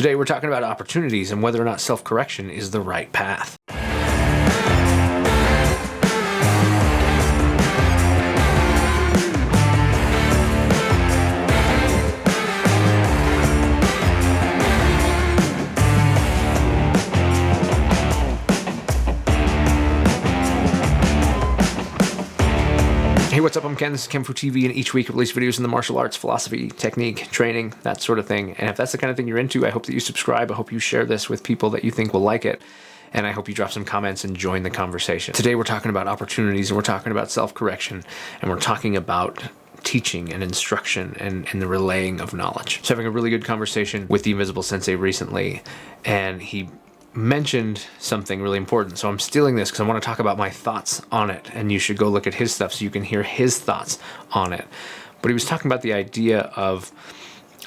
Today we're talking about opportunities and whether or not self-correction is the right path. Hey, what's up? I'm Ken. This is kenfuTV, and each week I release videos in the martial arts, philosophy, technique, training, that sort of thing. And if that's the kind of thing you're into, I hope that you subscribe. I hope you share this with people that you think will like it. And I hope you drop some comments and join the conversation. Today we're talking about opportunities, and we're talking about self-correction, and we're talking about teaching and instruction and the relaying of knowledge. I was having a really good conversation with the Invisible Sensei recently, and he mentioned something really important. So I'm stealing this because I want to talk about my thoughts on it, and you should go look at his stuff so you can hear his thoughts on it. But he was talking about the idea of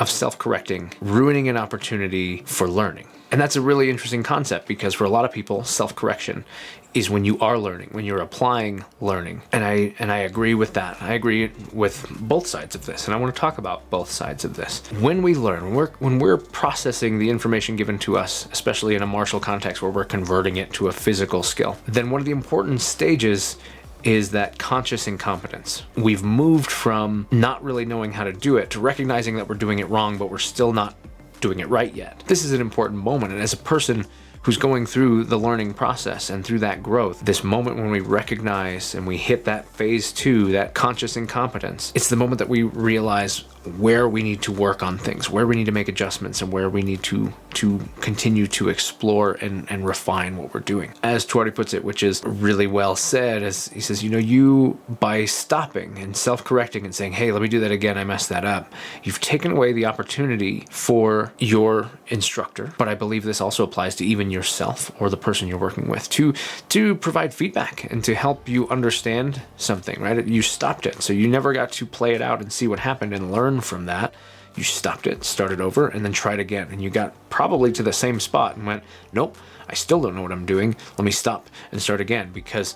self-correcting, ruining an opportunity for learning. And that's a really interesting concept, because for a lot of people, self-correction is when you are learning, when you're applying learning. And I agree with that. I agree with both sides of this, and I want to talk about both sides of this. When we learn, when we're processing the information given to us, especially in a martial context where we're converting it to a physical skill, then one of the important stages is that conscious incompetence. We've moved from not really knowing how to do it to recognizing that we're doing it wrong, but we're still not doing it right yet. This is an important moment, and as a person who's going through the learning process and through that growth, this moment when we recognize and we hit that phase 2, that conscious incompetence, it's the moment that we realize where we need to work on things, where we need to make adjustments, and where we need to continue to explore and refine what we're doing. As Tuari puts it, which is really well said, as he says, you by stopping and self-correcting and saying, hey, let me do that again, I messed that up, you've taken away the opportunity for your instructor, but I believe this also applies to even yourself or the person you're working with, to provide feedback and to help you understand something, right? You stopped it, so you never got to play it out and see what happened and learn from that. You stopped it, started over, and then tried again, and you got probably to the same spot and went, nope, I still don't know what I'm doing, let me stop and start again, because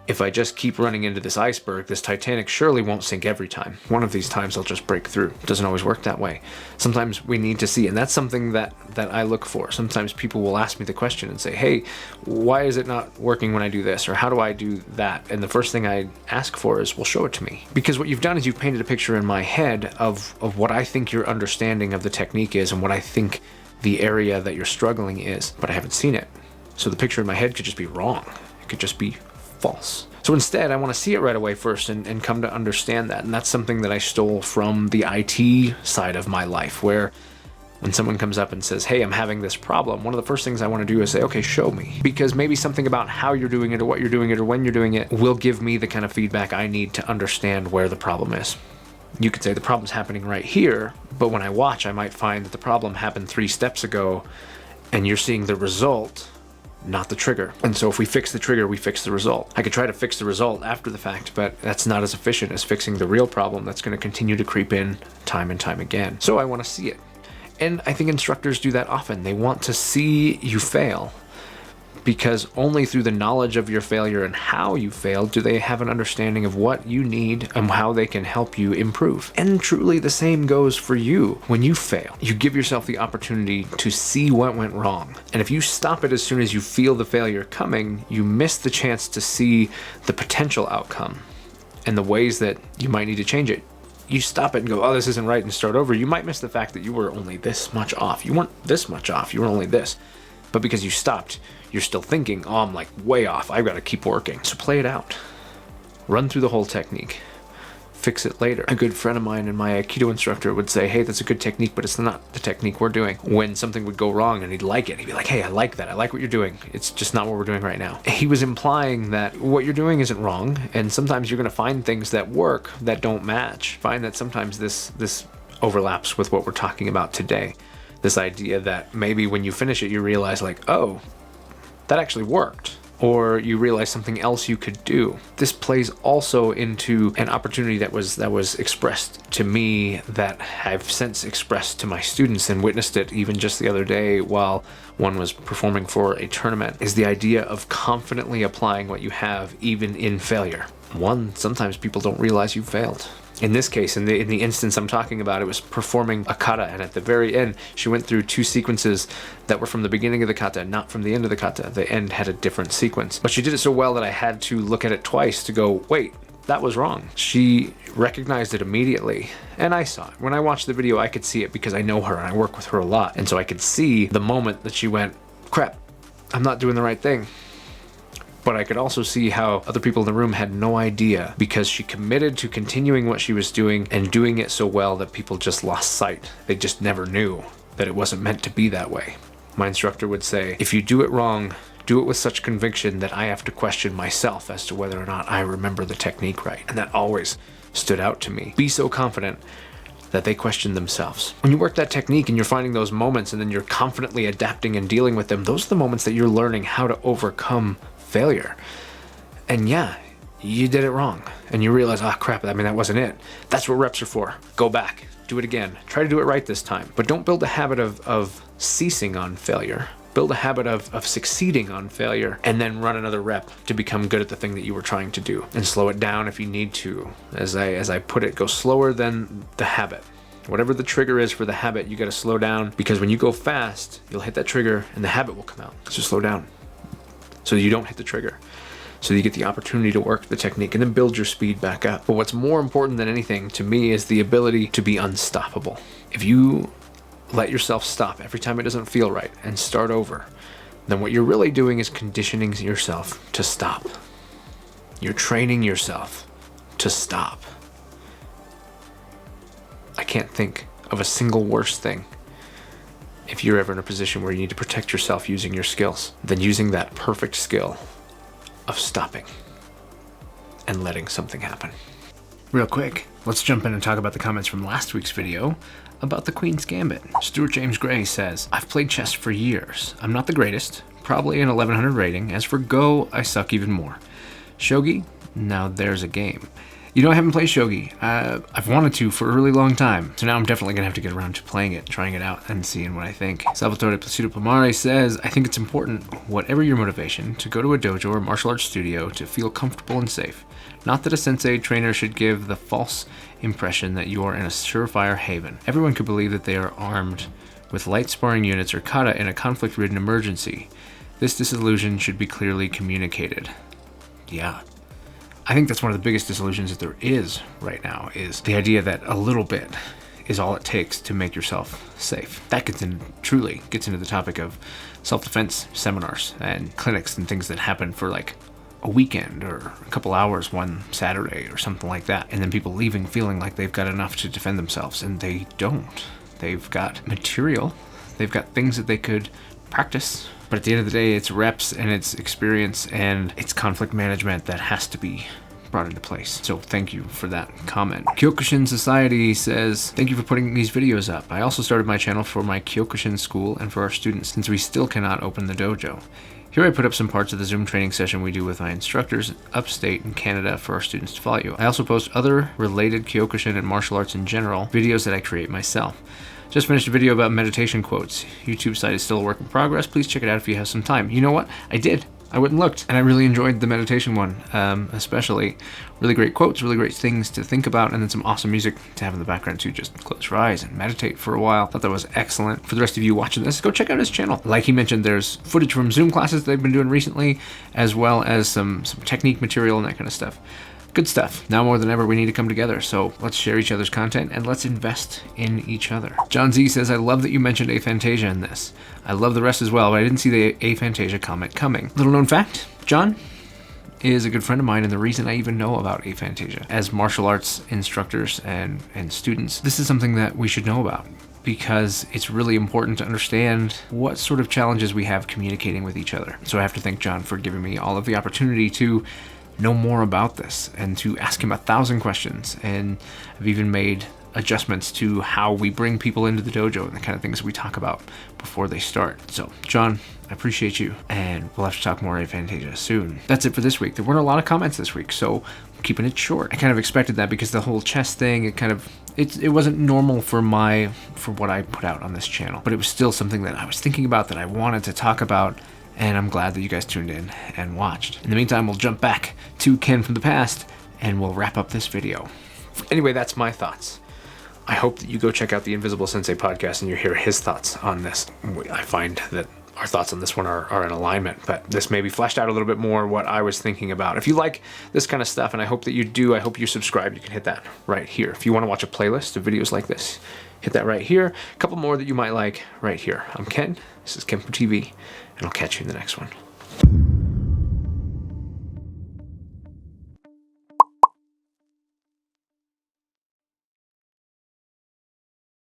if I just keep running into this iceberg, this Titanic surely won't sink every time. One of these times I'll just break through. It doesn't always work that way. Sometimes we need to see, and that's something that I look for. Sometimes people will ask me the question and say, hey, why is it not working when I do this? Or how do I do that? And the first thing I ask for is, well, show it to me. Because what you've done is you've painted a picture in my head of what I think your understanding of the technique is and what I think the area that you're struggling is, but I haven't seen it. So the picture in my head could just be wrong. It could just be false. So instead, I want to see it right away first and come to understand that. And that's something that I stole from the IT side of my life, where when someone comes up and says, hey, I'm having this problem, one of the first things I want to do is say, okay, show me. Because maybe something about how you're doing it or what you're doing it or when you're doing it will give me the kind of feedback I need to understand where the problem is. You could say the problem's happening right here, but when I watch, I might find that the problem happened 3 steps ago, and you're seeing the result, not the trigger. And so if we fix the trigger, we fix the result. I could try to fix the result after the fact, but that's not as efficient as fixing the real problem that's going to continue to creep in time and time again. So I want to see it. And I think instructors do that often. They want to see you fail, because only through the knowledge of your failure and how you failed do they have an understanding of what you need and how they can help you improve. And truly the same goes for you. When you fail, you give yourself the opportunity to see what went wrong. And if you stop it as soon as you feel the failure coming, you miss the chance to see the potential outcome and the ways that you might need to change it. You stop it and go, oh, this isn't right, and start over. You might miss the fact that you were only this much off. You weren't this much off, you were only this. But because you stopped, you're still thinking, oh, I'm like way off, I've got to keep working. So play it out. Run through the whole technique. Fix it later. A good friend of mine and my Aikido instructor would say, hey, that's a good technique, but it's not the technique we're doing. When something would go wrong and he'd like it, he'd be like, hey, I like that. I like what you're doing. It's just not what we're doing right now. He was implying that what you're doing isn't wrong, and sometimes you're going to find things that work that don't match. Find that sometimes this overlaps with what we're talking about today. This idea that maybe when you finish it, you realize like, oh, that actually worked. Or you realize something else you could do. This plays also into an opportunity that was expressed to me, that I've since expressed to my students and witnessed it even just the other day while one was performing for a tournament, is the idea of confidently applying what you have even in failure. One, sometimes people don't realize you failed. In this case, in the instance I'm talking about, it was performing a kata, and at the very end, she went through 2 sequences that were from the beginning of the kata, not from the end of the kata. The end had a different sequence. But she did it so well that I had to look at it twice to go, wait, that was wrong. She recognized it immediately, and I saw it. When I watched the video, I could see it because I know her and I work with her a lot. And so I could see the moment that she went, crap, I'm not doing the right thing. But I could also see how other people in the room had no idea because she committed to continuing what she was doing and doing it so well that people just lost sight. They just never knew that it wasn't meant to be that way. My instructor would say, if you do it wrong, do it with such conviction that I have to question myself as to whether or not I remember the technique right. And that always stood out to me. Be so confident that they question themselves. When you work that technique and you're finding those moments and then you're confidently adapting and dealing with them, those are the moments that you're learning how to overcome failure. And yeah, you did it wrong and you realize, oh crap, I mean, that wasn't it. That's what reps are for. Go back, do it again, try to do it right this time. But don't build a habit of ceasing on failure. Build a habit of succeeding on failure and then run another rep to become good at the thing that you were trying to do, and slow it down if you need to. As I put it, go slower than the habit. Whatever the trigger is for the habit, you got to slow down, because when you go fast, you'll hit that trigger and the habit will come out. So slow down so you don't hit the trigger, so you get the opportunity to work the technique and then build your speed back up. But what's more important than anything to me is the ability to be unstoppable. If you let yourself stop every time it doesn't feel right and start over, then what you're really doing is conditioning yourself to stop. You're training yourself to stop. I can't think of a single worse thing if you're ever in a position where you need to protect yourself using your skills than using that perfect skill of stopping and letting something happen. Real quick, let's jump in and talk about the comments from last week's video about the Queen's Gambit. Stuart James Gray says, I've played chess for years. I'm not the greatest, probably an 1100 rating. As for Go, I suck even more. Shogi, now there's a game. You know, I haven't played Shogi. I've wanted to for a really long time. So now I'm definitely gonna have to get around to playing it, trying it out, and seeing what I think. Salvatore Placido Pomare says, I think it's important, whatever your motivation, to go to a dojo or martial arts studio to feel comfortable and safe. Not that a sensei trainer should give the false impression that you are in a surefire haven. Everyone could believe that they are armed with light sparring units or kata in a conflict-ridden emergency. This disillusion should be clearly communicated. Yeah. I think that's one of the biggest disillusions that there is right now, is the idea that a little bit is all it takes to make yourself safe. That truly gets into the topic of self-defense seminars and clinics and things that happen for like a weekend or a couple hours one Saturday or something like that. And then people leaving feeling like they've got enough to defend themselves, and they don't. They've got material, they've got things that they could practice. But at the end of the day, it's reps and it's experience and it's conflict management that has to be brought into place. So thank you for that comment. Kyokushin Society says, thank you for putting these videos up. I also started my channel for my Kyokushin school and for our students, since we still cannot open the dojo. Here I put up some parts of the Zoom training session we do with my instructors upstate in Canada for our students to follow you. I also post other related Kyokushin and martial arts in general videos that I create myself. Just finished a video about meditation quotes. YouTube site is still a work in progress. Please check it out if you have some time. You know what? I did. I went and looked, and I really enjoyed the meditation one, especially. Really great quotes, really great things to think about, and then some awesome music to have in the background too. Just close your eyes and meditate for a while. Thought that was excellent. For the rest of you watching this, go check out his channel. Like he mentioned, there's footage from Zoom classes they've been doing recently, as well as some technique material and that kind of stuff. Good stuff. Now more than ever, we need to come together. So let's share each other's content and let's invest in each other. John Z says, I love that you mentioned aphantasia in this. I love the rest as well, but I didn't see the aphantasia comment coming. Little known fact, John is a good friend of mine and the reason I even know about aphantasia. As martial arts instructors and students, this is something that we should know about, because it's really important to understand what sort of challenges we have communicating with each other. So I have to thank John for giving me all of the opportunity to know more about this and to ask him 1,000 questions. And I've even made adjustments to how we bring people into the dojo and the kind of things we talk about before they start. So John, I appreciate you, and we'll have to talk more aphantasia soon. That's it for this week. There weren't a lot of comments this week, so I'm keeping it short. I kind of expected that because the whole chess thing, it wasn't normal for what I put out on this channel, but it was still something that I was thinking about, that I wanted to talk about. And I'm glad that you guys tuned in and watched. In the meantime, we'll jump back to Ken from the past and we'll wrap up this video. Anyway, that's my thoughts. I hope that you go check out the Invisible Sensei podcast and you hear his thoughts on this. I find that our thoughts on this one are in alignment, but this maybe fleshed out a little bit more what I was thinking about. If you like this kind of stuff, and I hope that you do, I hope you subscribe. You can hit that right here. If you want to watch a playlist of videos like this, hit that right here. A couple more that you might like right here. I'm Ken. This is kenfuTV, and I'll catch you in the next one.